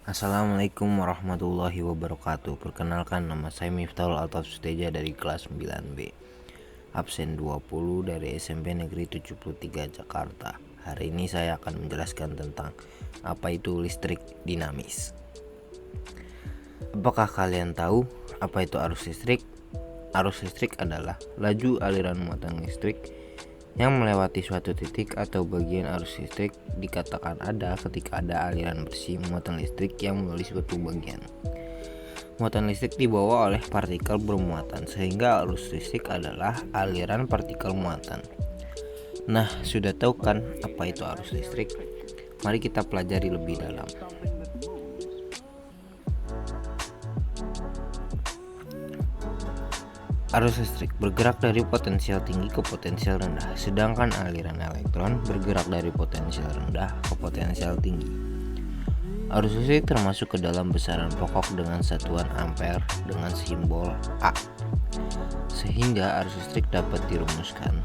Assalamualaikum warahmatullahi wabarakatuh. Perkenalkan, nama saya Miftahul Altaf Suteja dari kelas 9B, absen 20 dari SMP Negeri 73 Jakarta. Hari ini saya akan menjelaskan tentang apa itu listrik dinamis. Apakah kalian tahu apa itu arus listrik? Arus listrik adalah laju aliran muatan listrik yang melewati suatu titik atau bagian arus listrik. Dikatakan ada ketika ada aliran bersih muatan listrik yang melalui suatu bagian. Muatan listrik dibawa oleh partikel bermuatan, sehingga arus listrik adalah aliran partikel muatan. Nah, sudah tahu kan apa itu arus listrik? Mari kita pelajari lebih dalam. Arus listrik bergerak dari potensial tinggi ke potensial rendah, sedangkan aliran elektron bergerak dari potensial rendah ke potensial tinggi. Arus listrik termasuk ke dalam besaran pokok dengan satuan ampere dengan simbol A. Sehingga arus listrik dapat dirumuskan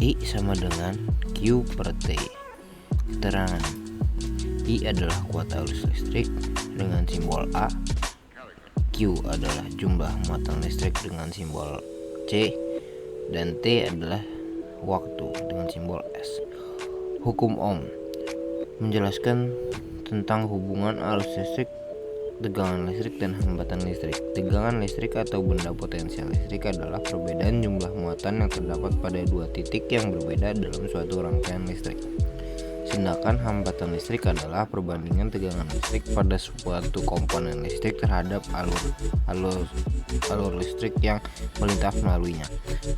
I sama dengan Q per T. Keterangan: I adalah kuat arus listrik dengan simbol A, Q adalah jumlah muatan listrik dengan simbol C, dan T adalah waktu dengan simbol S. Hukum Ohm menjelaskan tentang hubungan arus listrik, tegangan listrik, dan hambatan listrik. Tegangan listrik atau benda potensial listrik adalah perbedaan jumlah muatan yang terdapat pada dua titik yang berbeda dalam suatu rangkaian listrik. Sedangkan hambatan listrik adalah perbandingan tegangan listrik pada suatu komponen listrik terhadap alur listrik yang melintas melaluinya.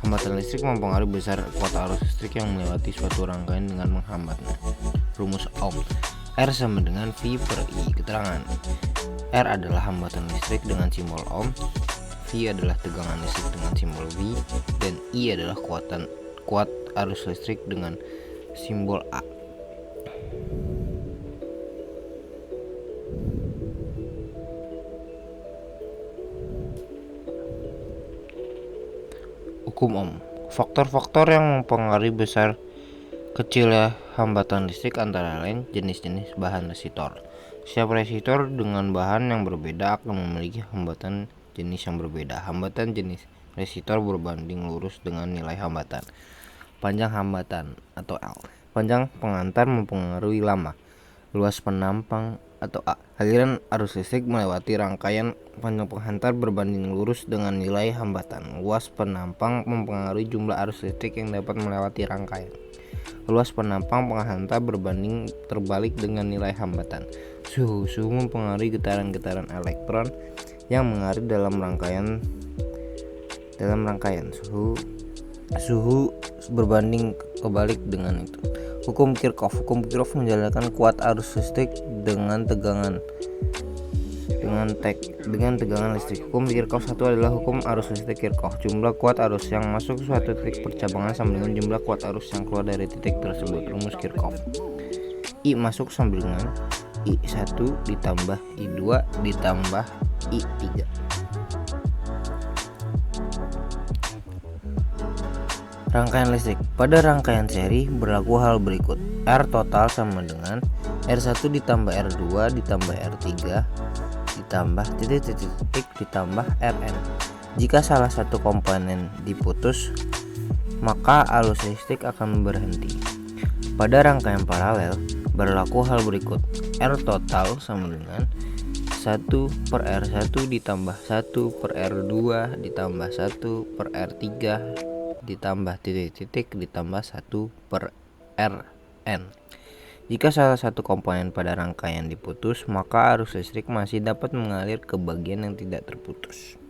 Hambatan listrik mempengaruhi besar kuat arus listrik yang melewati suatu rangkaian dengan menghambatnya. Rumus Ohm: R sama dengan V per I. Keterangan: R adalah hambatan listrik dengan simbol Ohm, V adalah tegangan listrik dengan simbol V, dan I adalah kuat arus listrik dengan simbol A. Hukum Ohm: faktor-faktor yang mempengaruhi besar kecilnya hambatan listrik antara lain jenis-jenis bahan resistor. Setiap resistor dengan bahan yang berbeda akan memiliki hambatan jenis yang berbeda. Hambatan jenis resistor berbanding lurus dengan nilai hambatan. Panjang hambatan atau L. Panjang pengantar mempengaruhi lama. Luas penampang atau A. Aliran arus listrik melewati rangkaian panjang penghantar berbanding lurus dengan nilai hambatan. Luas penampang mempengaruhi jumlah arus listrik yang dapat melewati rangkaian. Luas penampang penghantar berbanding terbalik dengan nilai hambatan. Suhu mempengaruhi getaran-getaran elektron yang mengalir dalam rangkaian. Suhu berbanding kebalik dengan itu. Hukum Kirchhoff menjelaskan kuat arus listrik dengan tegangan listrik. Hukum Kirchhoff 1 adalah hukum arus listrik Kirchhoff. Jumlah kuat arus yang masuk suatu titik percabangan sama dengan jumlah kuat arus yang keluar dari titik tersebut. Rumus Kirchhoff: I masuk sama dengan I1 ditambah I2 ditambah I3. Rangkaian listrik. Pada rangkaian seri berlaku hal berikut. R total sama dengan R1 ditambah R2 ditambah R3 ditambah titik ditambah Rn. Jika salah satu komponen diputus, maka arus listrik akan berhenti. Pada rangkaian paralel berlaku hal berikut. R total sama dengan 1 per R1 ditambah 1 per R2 ditambah 1 per R3 ditambah titik ditambah 1 per Rn. Jika salah satu komponen pada rangkaian diputus, maka arus listrik masih dapat mengalir ke bagian yang tidak terputus.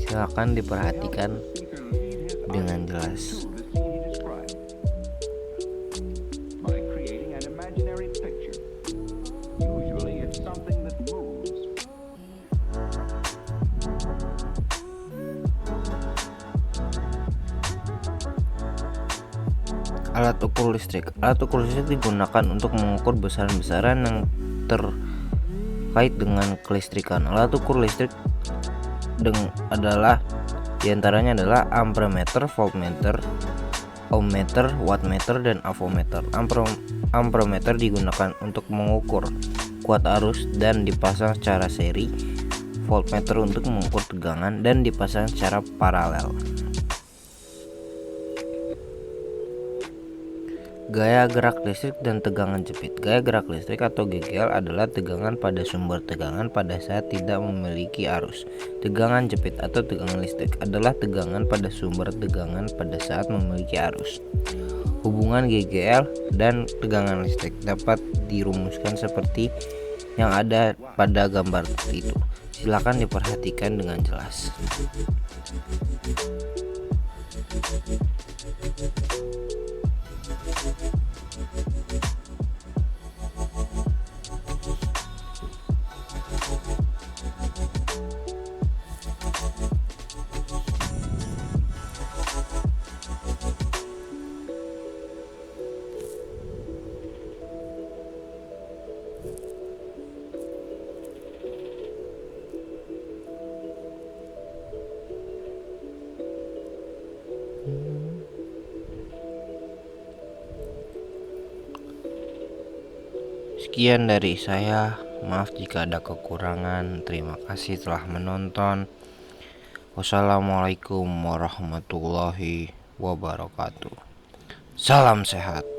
Silakan diperhatikan dengan jelas. Alat ukur listrik. Alat ukur listrik digunakan untuk mengukur besaran-besaran yang terkait dengan kelistrikan. Alat ukur listrik adalah diantaranya adalah ampermeter, voltmeter, ohmmeter, wattmeter, dan avometer. Ampermeter digunakan untuk mengukur kuat arus dan dipasang secara seri. Voltmeter untuk mengukur tegangan dan dipasang secara paralel. Gaya gerak listrik dan tegangan jepit. Gaya gerak listrik atau GGL adalah tegangan pada sumber tegangan pada saat tidak memiliki arus. Tegangan jepit atau tegangan listrik adalah tegangan pada sumber tegangan pada saat memiliki arus. Hubungan GGL dan tegangan listrik dapat dirumuskan seperti yang ada pada gambar itu. Silakan diperhatikan dengan jelas. Sekian dari saya, maaf jika ada kekurangan. Terima kasih telah menonton. Wassalamualaikum warahmatullahi wabarakatuh. Salam sehat.